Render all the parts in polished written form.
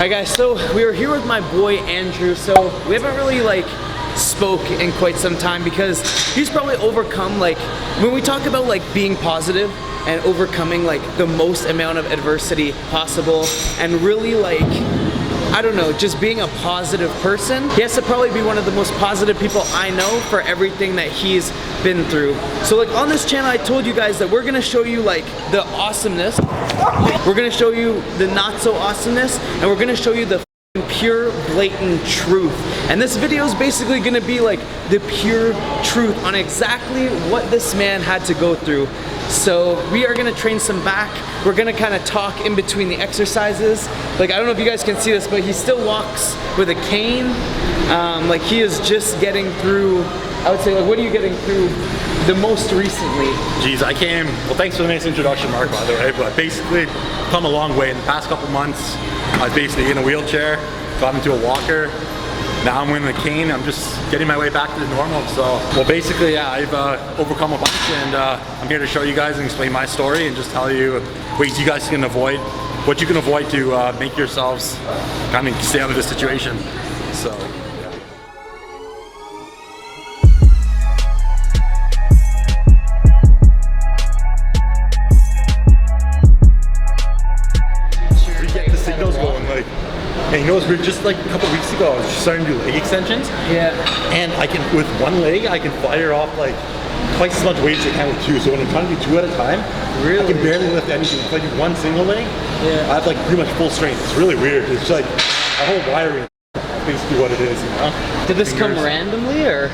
Hi guys, so we are here with my boy Andrew. So we haven't really spoke in quite some time because he's probably overcome, when we talk about being positive and overcoming the most amount of adversity possible and really I don't know, just being a positive person. He has to probably be one of the most positive people I know for everything that he's been through. So on this channel, I told you guys that we're gonna show you the awesomeness, we're gonna show you the not so awesomeness, and we're gonna show you the pure, blatant truth. And this video is basically gonna be the pure truth on exactly what this man had to go through. So we are gonna train some back. We're gonna kind of talk in between the exercises. I don't know if you guys can see this, but he still walks with a cane. He is just getting through, I would say, what are you getting through the most recently? Geez, well, thanks for the nice introduction, Mark, by the way, but basically come a long way. In the past couple months, I was basically in a wheelchair, got into a walker. Now I'm in a cane. I'm just getting my way back to the normal. So, well, basically, yeah, I've overcome a bunch, and I'm here to show you guys and explain my story and just tell you ways you guys can avoid, what you can avoid to make yourselves kind of stay out of this situation. So. And you know what's weird? Just a couple weeks ago, I was just starting to do leg extensions. Yeah. And I can, with one leg, I can fire off twice as much weight as I can with two. So when I'm trying to do two at a time, really? I can barely lift anything. If I do one single leg, I have pretty much full strength. It's really weird. It's a whole wiring. That's basically what it is, you know? Did this come randomly, or?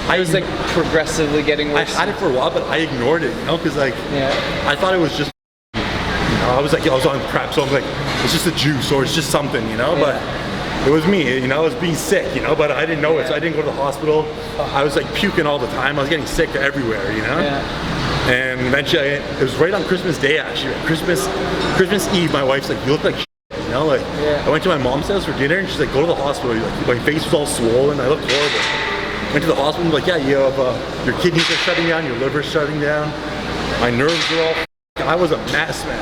I was progressively getting worse? I had it for a while, but I ignored it, you know? Because I thought it was just, I was on prep, so I'm it's just a juice or it's just something, you know, but it was me, you know, I was being sick, you know, but I didn't know it, so I didn't go to the hospital. I was puking all the time. I was getting sick everywhere, you know? And eventually, it was right on Christmas Day, actually. Christmas Eve, my wife's you look like shit, you know? I went to my mom's house for dinner, and she's go to the hospital. My face was all swollen, I looked horrible. Went to the hospital, and yeah, you have, your kidneys are shutting down, your liver's shutting down, my nerves are all I was a mess, man.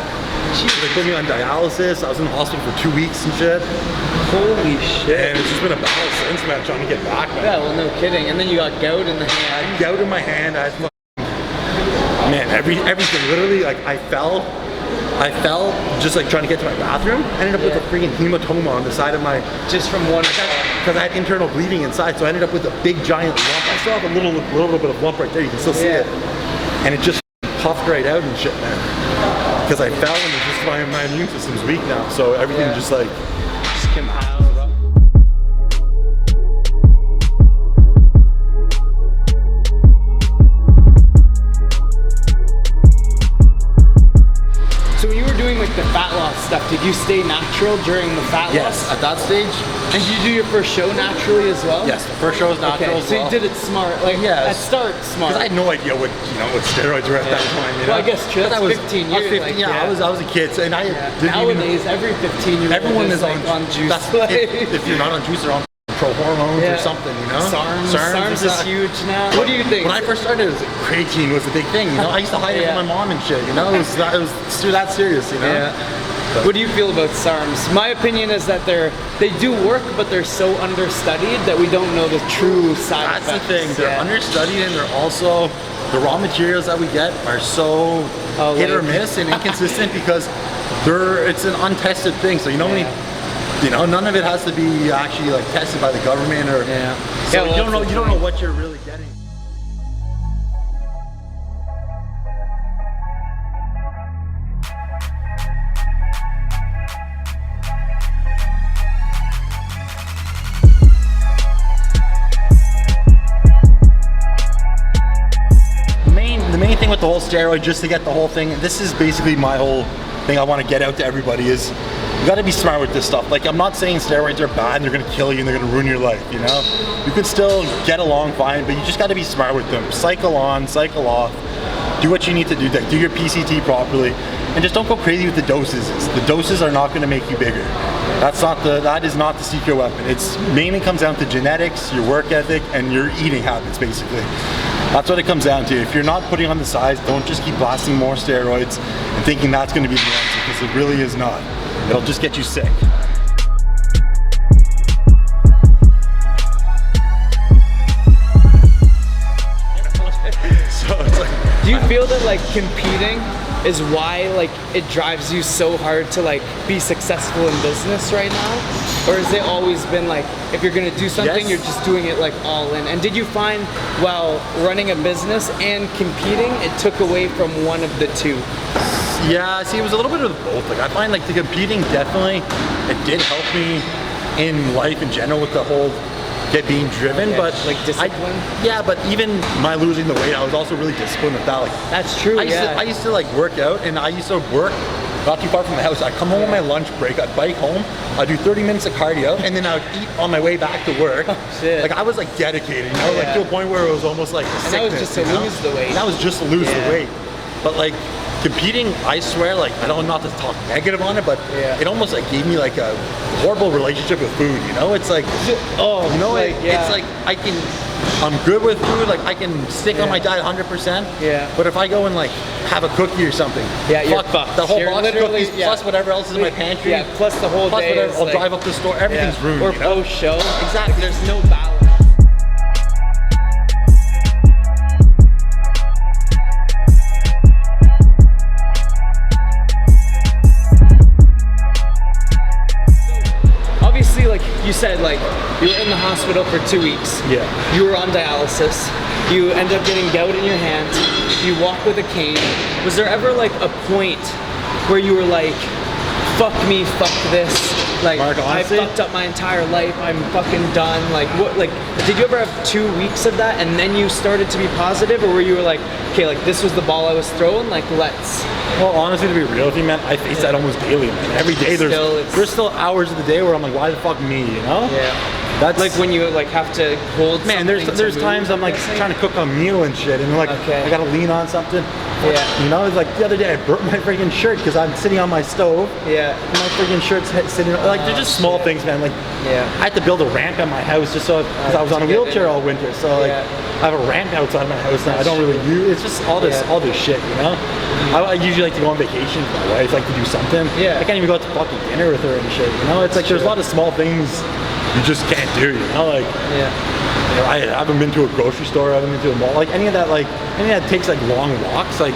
They put me on dialysis. I was in the hospital for 2 weeks and shit. Holy shit. And it's just been a battle since, man, trying to get back, man. Yeah, well, no kidding. And then you got gout in the hand. I had gout in my hand. I had man, everything. Literally, I fell just trying to get to my bathroom. I ended up with a freaking hematoma on the side of my... Just from one... Because I had internal bleeding inside, so I ended up with a big giant lump. I still have a little bit of lump right there. You can still see it. And it just puffed right out and shit, man. Because I fell and it's just my immune system's weak now, so everything just came out. So when you were doing the fat loss stuff, did you stay natural during the fat loss? Yes, at that stage. And did you do your first show naturally as well? Yes, the first show was natural as well. So you did it smart, at start smart. Because I had no idea what steroids were at that time. You know? Well, I guess true. That was 15 years. I was a kid, so, and I didn't nowadays every 15-year-old everyone is on juice. If you're not on juice, they're on pro hormones or something, you know? SARMs is huge now. What do you think? When I first started, creatine was the big thing, you know? I used to hide it from my mom and shit, you know? It was that serious, you know? What do you feel about SARMs? My opinion is that they do work, but they're so understudied that we don't know the true side effects. That's the thing. They're understudied, and they're also, the raw materials that we get are so hit or miss and inconsistent because it's an untested thing. So you know none of it has to be actually tested by the government or so you don't know what you're really getting. The main thing with the whole steroid, just to get the whole thing, this is basically my whole thing I want to get out to everybody is you got to be smart with this stuff. I'm not saying steroids are bad and they're going to kill you and they're going to ruin your life, you know? You can still get along fine, but you just got to be smart with them. Cycle on, cycle off. Do what you need to do. Do your PCT properly. And just don't go crazy with the doses. The doses are not going to make you bigger. That is not the secret weapon. It's mainly comes down to genetics, your work ethic, and your eating habits, basically. That's what it comes down to. If you're not putting on the size, don't just keep blasting more steroids and thinking that's going to be the answer, because it really is not. It'll just get you sick. So it's like, Do you feel that like competing is why like it drives you so hard to like be successful in business right now? Or has it always been like if you're gonna do something, Yes. you're just doing it like all in? And did you find while running a business and competing, it took away from one of the two? yeah, see, it was a little bit of both. Like I find like the competing definitely, it did help me in life in general with the whole being driven, Yeah, but like discipline? yeah, but even my losing the weight, I was also really disciplined with that. Like That's true, I used to like work out, and I used to work not too far from the house. I'd come home on my lunch break, I'd bike home, I'd do 30 minutes of cardio, and then I would eat on my way back to work. Shit. Like I was like dedicated, you know, like to a point where it was almost like a And that was sickness, just to you know? lose the weight. And that was just to lose Yeah. the weight. But like competing, I swear, like I don't not to talk negative on it, but Yeah. it almost like gave me like a horrible relationship with food, you know? It's like, Oh, you know, like, yeah. it's like I'm good with food, like I can stick on Yeah. my diet 100%. Yeah. But if I go and like have a cookie or something, Yeah, you're fucked. the whole You're box of literally- cookies yeah. plus whatever else is in my pantry. Yeah, plus the whole plus day whatever, is I'll like- drive up to the store, everything's Yeah. ruined. Or you know? post show. Exactly. Like, there's no balance. Obviously, like you said, like you were in the hospital for 2 weeks. Yeah. You were on dialysis. You end up getting gout in your hand. You walk with a cane. Was there ever like a point where you were like, fuck me, fuck this? Like, Mark, honestly- I fucked up my entire life. I'm fucking done. Like, what? Like, did you ever have 2 weeks of that, and then you started to be positive, or were you like, okay, like this was the ball I was throwing. Like, let's. Well, honestly, to be real with you, man, I face that almost daily, man. Every day there's still hours of the day where I'm like, why the fuck me, you know? Yeah. That's Like when you like have to hold. man, there's something to move, times I'm like guessing? trying to cook a meal and shit, and like Okay. I gotta lean on something. Yeah. You know, it's like the other day I burnt my freaking shirt because I'm sitting on my stove. Yeah. And my freaking shirt's sitting like they're just small shit. things, man. Like Yeah. I had to build a ramp at my house just so because I was on a to get wheelchair in. all winter, so like Yeah. I have a ramp outside my house now. I don't really use. It's just all this shit, you know. I usually like to go on vacation with my wife, like to do something. Yeah. I can't even go out to fucking dinner with her and shit. You know, it's like there's a lot of small things you just can't do. You know, like. Yeah. You know, I haven't been to a grocery store, I haven't been to a mall, like any of that takes like long walks, like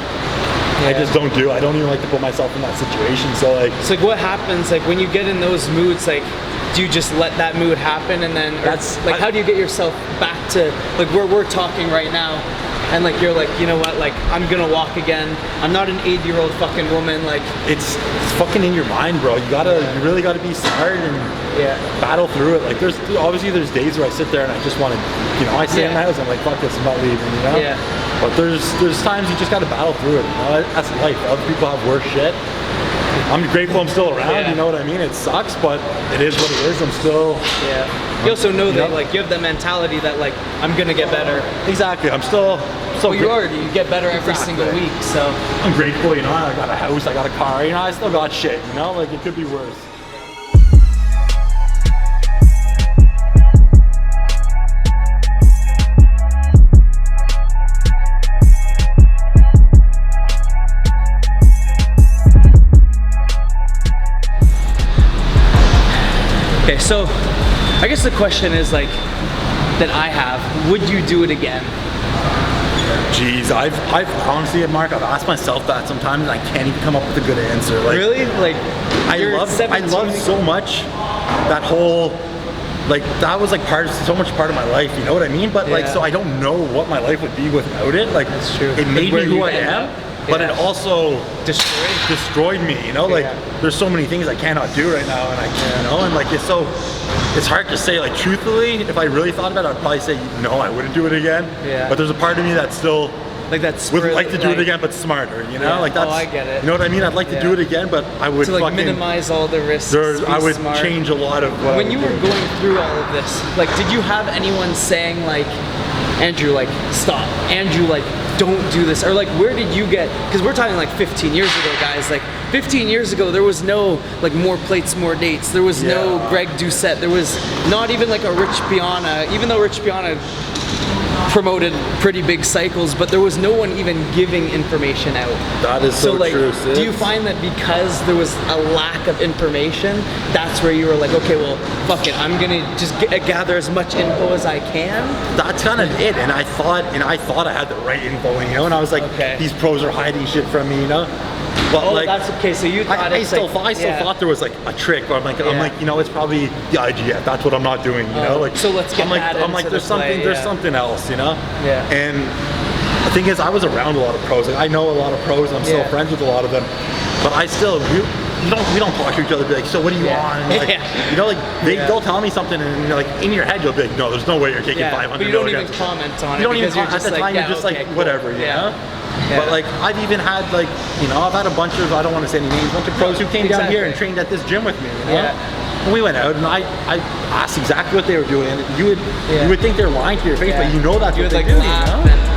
I just don't do. I don't even like to put myself in that situation. So like, It's like what happens like when you get in those moods, like do you just let that mood happen and then That's- like how do you get yourself back to like where we're talking right now and like you're like, you know what, like I'm gonna walk again. I'm not an 8-year-old fucking woman, like it's fucking in your mind, bro. You really gotta be smart and yeah. battle through it. Like there's days where I sit there and I just want to, you know, I stay in Yeah. my house. I'm like, fuck this, I'm not leaving, you know. Yeah. But there's times you just gotta battle through it. You know, that's life. Other people have worse shit. I'm grateful I'm still around. Yeah. You know what I mean? It sucks, but it is what it is. I'm still. Yeah. You also know that Yep. like you have the mentality that like I'm gonna get better. Exactly. I'm still. So Well, you already you get better every Exactly. single week, so I'm grateful, you know, I got a house, I got a car, you know, I still got shit, you know, like it could be worse. okay, so I guess the question is like that I have, would you do it again? Jeez, I've honestly, Mark, I've asked myself that sometimes and I can't even come up with a good answer. Like, Really? Like I you're love 17 so much that whole, like that was like so much part of my life, you know what I mean? But like, Yeah. so I don't know what my life would be without it. Like, That's true. it made Where me who you I end am, up. but Yeah. it also destroyed me, you know? Like, Yeah. there's so many things I cannot do right now, and I can't, you know? And like, it's hard to say, like, truthfully, if I really thought about it, I'd probably say, no, I wouldn't do it again. Yeah. But there's a part of me that still like that's would like to do it again, but smarter, you know? Yeah. Like that's, Oh, I get it. You know what I mean? I'd like to do Yeah. it again, but I would to like fucking, minimize all the risks. be I would smart. change a lot of what I When would you were do. going through all of this, like did you have anyone saying like, Andrew, like stop, Andrew, like don't do this, or like where did you get, because we're talking like 15 years ago, guys, like 15 years ago there was no like more plates, more dates, there was no Yeah. Greg Doucette, there was not even like a Rich Piana, even though Rich Piana promoted pretty big cycles, but there was no one even giving information out. That is so like, true, sis. do you find that because there was a lack of information, that's where you were like, okay, well, fuck it, I'm gonna just gather as much info as I can? That's kind of it, and I thought I had the right info, you know, and I was like, okay, these pros are hiding shit from me, you know. But like, that's okay. So you thought I still thought there was like a trick, or I'm like, you know, it's probably the IGF. That's what I'm not doing, you know. Like, so let's get I'm like, there's something else, you know. Yeah. And the thing is, I was around a lot of pros. Like, I know a lot of pros. I'm still friends with a lot of them, but I still we don't talk to each other. Be like, so what are you on? And like, you know, like they'll tell me something, and you're like, in your head you'll be like, no, there's no way you're taking 500 but you don't milligrams. even comment on it. You don't even at the time. You're just like, whatever, you know. Yeah. But like, I've even had like, you know, I've had a bunch of, I don't want to say any names, a bunch of pros who came down here and trained at this gym with me, you know? And we went out and I asked exactly what they were doing. You would think they're lying to your face, but you know that's what they're doing, you know?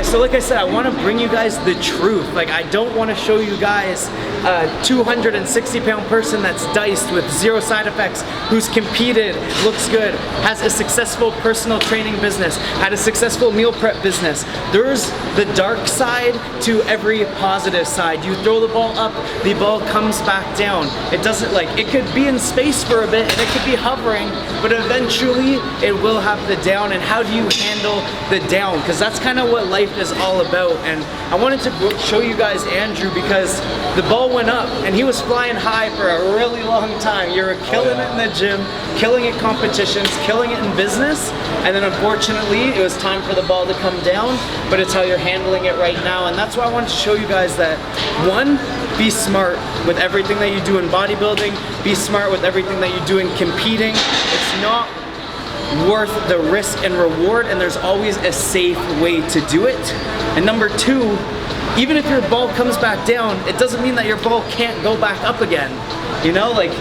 So like I said, I want to bring you guys the truth. Like, I don't want to show you guys a 260-pound person that's diced with 0 side effects, who's competed, looks good, has a successful personal training business, had a successful meal prep business. There's the dark side to every positive side. You throw the ball up, the ball comes back down. It doesn't, like, it could be in space for a bit and it could be hovering, but eventually it will have the down. And how do you handle the down? Because that's kind of what life is all about. And I wanted to show you guys Andrew, because the ball went up and he was flying high for a really long time. You were killing it in the gym, killing it competitions, killing it in business, and then unfortunately it was time for the ball to come down, but it's how you're handling it right now. And that's why I wanted to show you guys that, one, be smart with everything that you do in bodybuilding, be smart with everything that you do in competing. It's not worth the risk and reward, and there's always a safe way to do it. And number two, even if your ball comes back down, it doesn't mean that your ball can't go back up again. You know, like,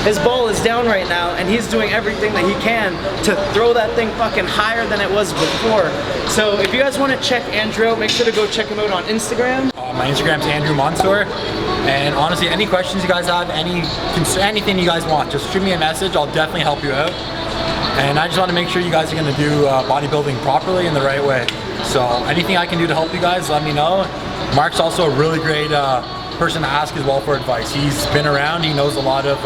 his ball is down right now and he's doing everything that he can to throw that thing fucking higher than it was before. So if you guys want to check Andrew out, make sure to go check him out on Instagram. My Instagram's Andrew Monsour, and honestly, any questions you guys have, anything you guys want, just shoot me a message. I'll definitely help you out. And I just want to make sure you guys are going to do bodybuilding properly in the right way. So anything I can do to help you guys, let me know. Mark's also a really great person to ask as well for advice. He's been around, he knows a lot of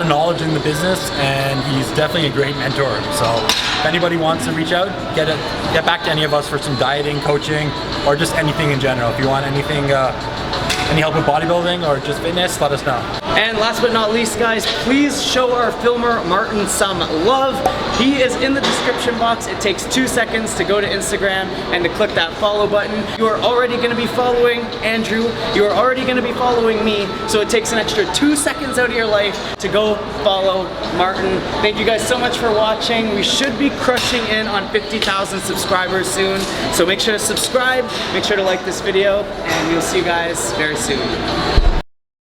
knowledge in the business, and he's definitely a great mentor. So if anybody wants to reach out, get back to any of us for some dieting, coaching, or just anything in general. If you want anything, any help with bodybuilding or just fitness, let us know. And last but not least, guys, please show our filmer Martin some love. He is in the description box. It takes 2 seconds to go to Instagram and to click that follow button. You are already going to be following Andrew. You are already going to be following me. So it takes an extra 2 seconds out of your life to go follow Martin. Thank you guys so much for watching. We should be crushing in on 50,000 subscribers soon. So make sure to subscribe, make sure to like this video, and we'll see you guys very soon.